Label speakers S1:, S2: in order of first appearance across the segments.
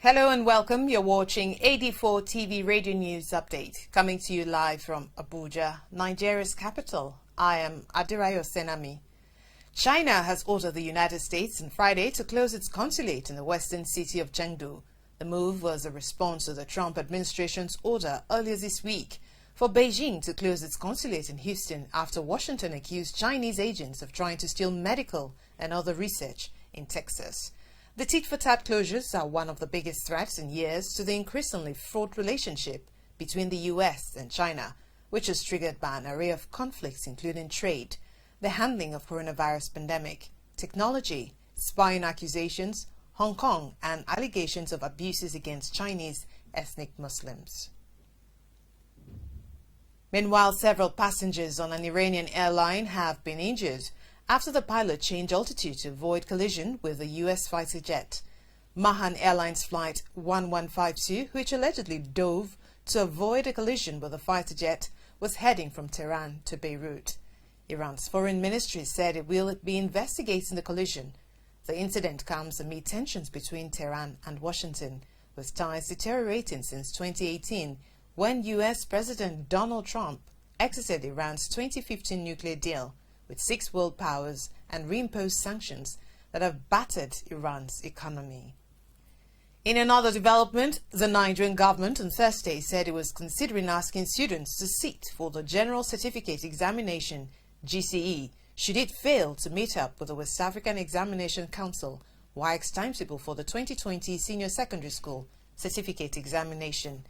S1: Hello and welcome. You're watching AD4 TV Radio News Update, coming to you live from Abuja, Nigeria's capital. I am Adirayo Senami. China has ordered the United States on Friday to close its consulate in the western city of Chengdu. The move was a response to the Trump administration's order earlier this week for Beijing to close its consulate in Houston after Washington accused Chinese agents of trying to steal medical and other research in Texas. The tit-for-tat closures are one of the biggest threats in years to the increasingly fraught relationship between the U.S. and China, which is triggered by an array of conflicts including trade, the handling of coronavirus pandemic, technology, spying accusations, Hong Kong, and allegations of abuses against Chinese ethnic Muslims. Meanwhile, several passengers on an Iranian airline have been injured after the pilot changed altitude to avoid collision with a U.S. fighter jet. Mahan Airlines Flight 1152, which allegedly dove to avoid a collision with a fighter jet, was heading from Tehran to Beirut. Iran's foreign ministry said it will be investigating the collision. The incident comes amid tensions between Tehran and Washington, with ties deteriorating since 2018 when U.S. President Donald Trump exited Iran's 2015 nuclear deal with 6 world powers and reimposed sanctions that have battered Iran's economy. In another development, the Nigerian government on Thursday said it was considering asking students to sit for the General Certificate Examination, GCE, should it fail to meet up with the West African Examination Council WAEC's timetable for the 2020 Senior Secondary School Certificate Examination.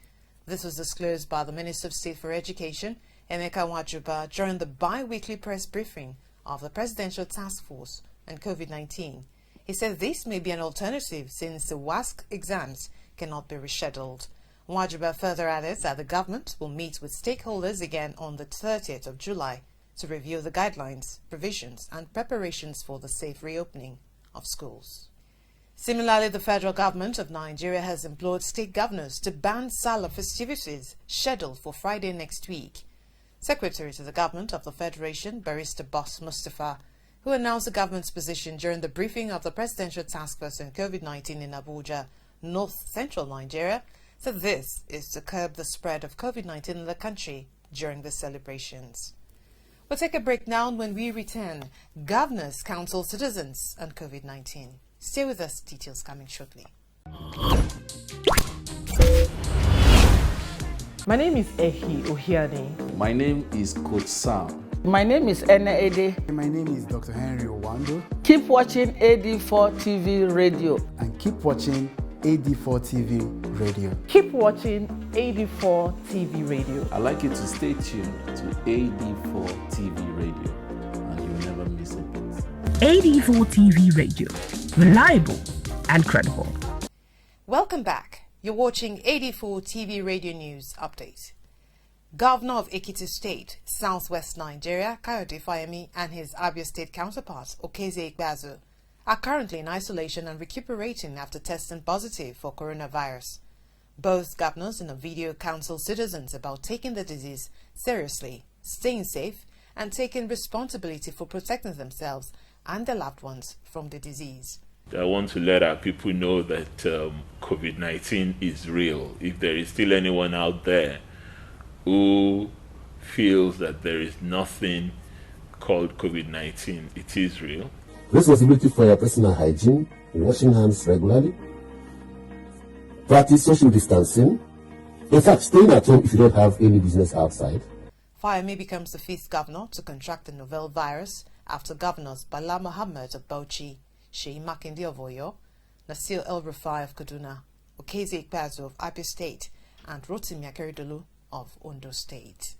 S1: This was disclosed by the Minister of State for Education, Emeka Nwajuba, during the bi-weekly press briefing of the Presidential Task Force on COVID-19. He said this may be an alternative since the WASC exams cannot be rescheduled. Nwajuba further added that the government will meet with stakeholders again on the 30th of July to review the guidelines, provisions, and preparations for the safe reopening of schools. Similarly, the federal government of Nigeria has implored state governors to ban Salah festivities scheduled for Friday next week. Secretary to the government of the Federation, Barrister Boss Mustafa, who announced the government's position during the briefing of the Presidential Task Force on COVID-19 in Abuja, north-central Nigeria, said this is to curb the spread of COVID-19 in the country during the celebrations. We'll take a break now, and when we return, governors counsel citizens on COVID-19. Stay with us, details coming shortly.
S2: My name is Ehi Ohiani.
S3: My name is Coach Sam.
S4: My name is Ene Ede.
S5: My name is Dr. Henry Owando.
S4: Keep watching AD4 TV Radio.
S5: And keep watching AD4 TV Radio.
S2: Keep watching AD4 TV Radio.
S3: I'd like you to stay tuned to AD4 TV Radio, and you'll never miss a beat.
S6: AD4 TV Radio. Reliable and credible.
S1: Welcome back. You're watching AD4 TV Radio News Update. Governor of Ekiti State, Southwest Nigeria, Kayode Fayemi, and his Abia State counterpart, Okeze Ikpeazu, are currently in isolation and recuperating after testing positive for coronavirus. Both governors in a video counseled citizens about taking the disease seriously, staying safe, and taking responsibility for protecting themselves and their loved ones from the disease.
S7: I want to let our people know that COVID-19 is real. If there is still anyone out there who feels that there is nothing called COVID-19, it is real.
S8: Responsibility for your personal hygiene, washing hands regularly, practice social distancing. In fact, staying at home if you don't have any business outside.
S1: Fayemi becomes the 5th governor to contract the novel virus after governors Bala Mohammed of Bauchi, Sheyi Makinde of Oyo, Nasir El-Rufai of Kaduna, Okeze Ikpeazu of Abia State, and Rotimi Akeredolu of Ondo State.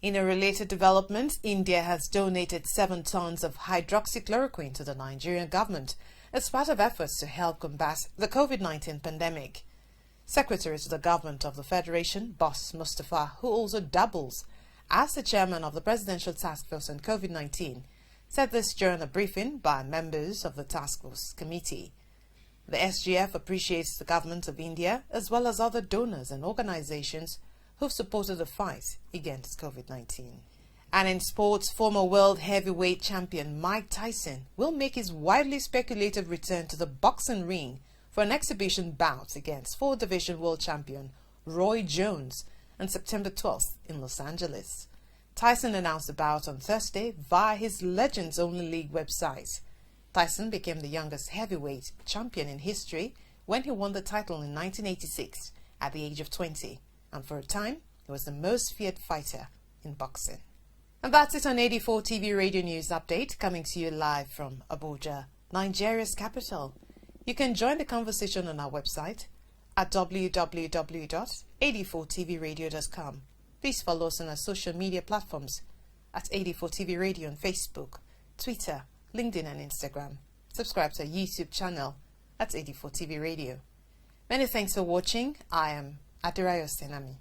S1: In a related development, India has donated 7 tons of hydroxychloroquine to the Nigerian government as part of efforts to help combat the COVID-19 pandemic. Secretary to the government of the Federation, Boss Mustafa, who also doubles as the chairman of the Presidential Task Force on COVID-19, said this during a briefing by members of the Task Force Committee. The SGF appreciates the government of India as well as other donors and organizations who've supported the fight against COVID-19. And in sports, former world heavyweight champion Mike Tyson will make his widely speculated return to the boxing ring for an exhibition bout against 4th Division World Champion Roy Jones on September 12th in Los Angeles. Tyson announced the bout on Thursday via his Legends Only League website. Tyson became the youngest heavyweight champion in history when he won the title in 1986 at the age of 20, and for a time he was the most feared fighter in boxing. And that's it on 84 TV Radio News Update, coming to you live from Abuja, Nigeria's capital. You can join the conversation on our website at www.84tvradio.com. Please follow us on our social media platforms at 84 TV Radio on Facebook, Twitter, LinkedIn and Instagram. Subscribe to our YouTube channel at 84 TV Radio. Many thanks for watching. I am Adirayo Senami.